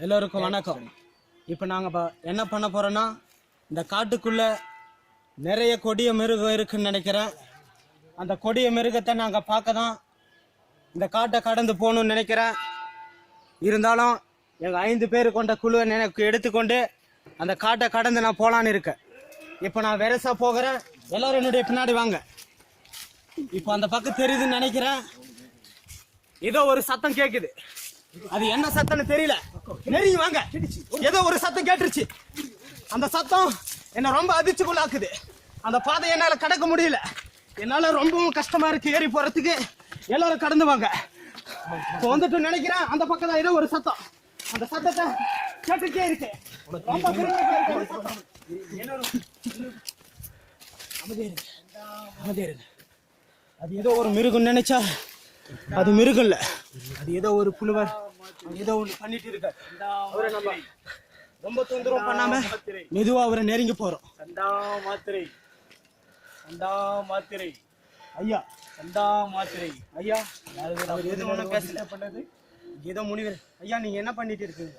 எல்லோருக்கும் வணக்கம். இப்போ நாங்கள் என்ன பண்ண போகிறோன்னா, இந்த காட்டுக்குள்ளே நிறைய கொடிய மிருகம் இருக்குன்னு நினைக்கிறேன். அந்த கொடிய மிருகத்தை நாங்கள் பார்க்க தான் இந்த காட்டை கடந்து போகணுன்னு நினைக்கிறேன். இருந்தாலும் எங்கள் 5 பேர் கொண்ட குழுவை எனக்கு எடுத்துக்கொண்டு அந்த காட்டை கடந்து நான் போகலான்னு இருக்கேன். இப்போ நான் வெரசா போகிறேன். எல்லோரும் என்னுடைய பின்னாடி வாங்க. இப்போ அந்த பக்கம் தெரியுதுன்னு நினைக்கிறேன். ஏதோ ஒரு சத்தம் கேட்குது. அது என்ன சத்தம்னு தெரியல. நெருங்கி வாங்க. ஏதோ ஒரு சத்தம் கேட்டுருச்சு. அந்த சத்தம் என்ன ரொம்ப அதிர்ச்சிக்குள்ளாக்குது. அந்த பாதையை என்னால கடக்க முடியல. என்னால ரொம்பவும் கஷ்டமா இருக்கு ஏறி போறதுக்கு. எல்லாரும் கடந்து வாங்க. இப்போ வந்துட்டு நினைக்கிறேன் அந்த பக்கம் தான் ஏதோ ஒரு சத்தம். அந்த சத்தத்தை கேட்டுட்டே இருக்கு. ரொம்ப அமைதியா இருக்கு. அது ஏதோ ஒரு மிருகம் நினைச்சா அது மிருகம் இல்ல. அது ஏதோ ஒரு புழுவர் ஏதோ ஒண்ணு பண்ணிட்டு இருக்காரு. அவரை நம்ம ரொம்ப தொந்தரவு பண்ணாம மெதுவா அவரை நெருங்கி போறோம். ஐயா ஐயா எது ஒன்றும் பேசல. ஏதோ முனிவர் ஐயா, நீங்க என்ன பண்ணிட்டு இருக்கீங்க?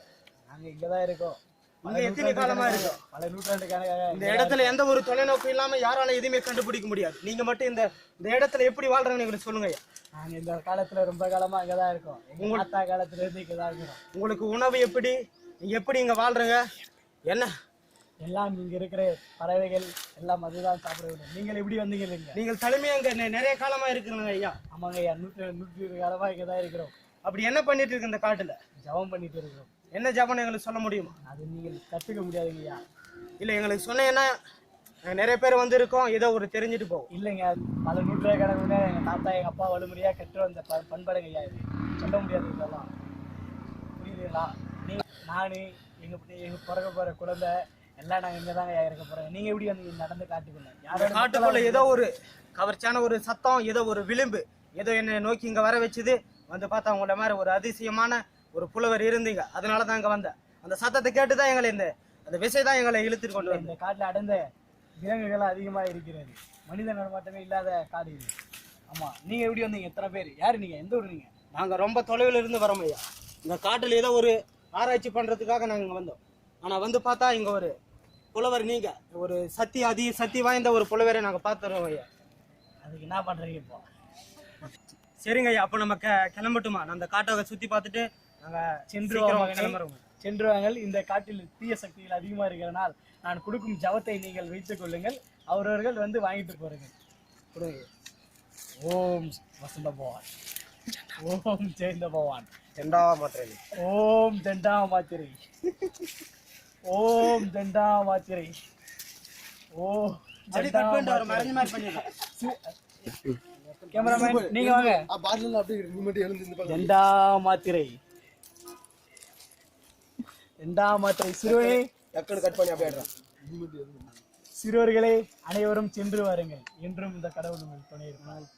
நாங்க இங்கதான் இருக்கோம். எத்தனை காலமா இருக்கும்? பல நூற்றாண்டுக்கான இந்த இடத்துல எந்த ஒரு தொலைநோக்கு இல்லாம யாரால எதுவுமே கண்டுபிடிக்க முடியாது. நீங்க மட்டும் இந்த இடத்துல எப்படி வாழ்றாங்கன்னு எங்களுக்கு சொல்லுங்க ஐயா. நாங்க இந்த காலத்துல ரொம்ப காலமா இங்கதான் இருக்கோம். உங்க தாத்தா காலத்துல இருந்து இங்கதான் இருக்கிறோம். உங்களுக்கு உணவு எப்படி, நீங்க எப்படி இங்க வாழ்றீங்க? என்ன எல்லாம் இங்க இருக்கிற பறவைகள் எல்லாம் அதுதான் சாப்பிடுவோம். நீங்கள் எப்படி வந்தீங்க? நீங்கள் தலைமையா இங்க நிறைய காலமா இருக்கிறீங்க ஐயா. ஆமாங்க ஐயா, 120 காலமா இங்கதான் இருக்கிறோம். அப்படி என்ன பண்ணிட்டு இருக்கு இந்த காட்டுல? ஜபம் பண்ணிட்டு இருக்கிறோம். என்ன ஜபம் எங்களுக்கு சொல்ல முடியுமா? அது நீங்கள் கத்துக்க முடியாதுங்க ஐயா. இல்ல எங்களுக்கு சொன்னீங்கன்னா நிறைய பேர் வந்து இருக்கோம், ஏதோ ஒரு தெரிஞ்சுட்டு போகும். இல்லைங்க, பல நூற்றாண்டு எங்க தாத்தா எங்க அப்பா வலுமுறையா கற்று வந்த பண்படுங்க ஐயா. இது சொல்ல முடியாது இதெல்லாம். புரியுதுங்களா? நானு எங்க பிறக்க போற குழந்தை எல்லாம் நாங்க இங்கதாங்க ஐயா இருக்க போறோம். நீங்க எப்படி வந்து நடந்து காட்டுக்குள்ள யாரும் காட்டுக்குள்ள ஏதோ ஒரு கவர்ச்சியான ஒரு சத்தம், ஏதோ ஒரு விளிம்பு ஏதோ என்னை நோக்கி இங்க வர வச்சுது. வந்து பார்த்தா உங்கள மாதிரி ஒரு அதிசயமான ஒரு புலவர் இருந்தீங்க. அதனாலதான் இங்க வந்தேன். அந்த சத்தத்தை கேட்டுதான் எங்களை அந்த விசை தான் எங்களை இழுத்துட்டு கொண்டு இந்த காட்டுல அடைந்த விலங்குகள் அதிகமா இருக்கிறது. மனித நடமாட்டமே இல்லாத காடு இது. ஆமா, நீங்க எப்படி வந்தீங்க? எத்தனை பேர்? யாரு நீங்க? எந்த ஊர் நீங்க? நாங்க ரொம்ப தொலைவில் இருந்து வரோம் ஐயா. இந்த காட்டுல ஏதோ ஒரு ஆராய்ச்சி பண்றதுக்காக நாங்க இங்க வந்தோம். ஆனா வந்து பார்த்தா இங்க ஒரு புலவர், நீங்க ஒரு சக்தி வாய்ந்த ஒரு புலவரை நாங்க பார்த்துறோம் ஐயா. அதுக்கு என்ன பண்றீங்க இப்போ? சரிங்க ஐயா, அப்ப நம்ம கிளம்பட்டுமா? நான் அந்த காட்டை சுத்தி பார்த்துட்டு நாங்க சென்றுவாங்கள். இந்த காட்டில் தீய சக்திகள் அதிகமா இருக்கிறனால் நான் கொடுக்கும் ஜபத்தை நீங்கள் வைத்துக் கொள்ளுங்கள். அவரவர்கள் வந்து வாங்கிட்டு போறீங்க. ஓம் வசந்த பவான், ஓம் ஜெயந்த பவான், ஜெண்டா மாத்திரை, ஓம் ஜெண்டா மாத்திரை, ஓம் ஜெண்டா மாத்திரை, ஓம் கேமராமேன் நீங்க வாங்க. ஜெண்டா மாத்திரை, ஜெண்டா மாத்திரை. சிறுவர்களே அனைவரும் சென்று வாருங்கள். என்றும் இந்த கடவுள் துணை இருக்கும்.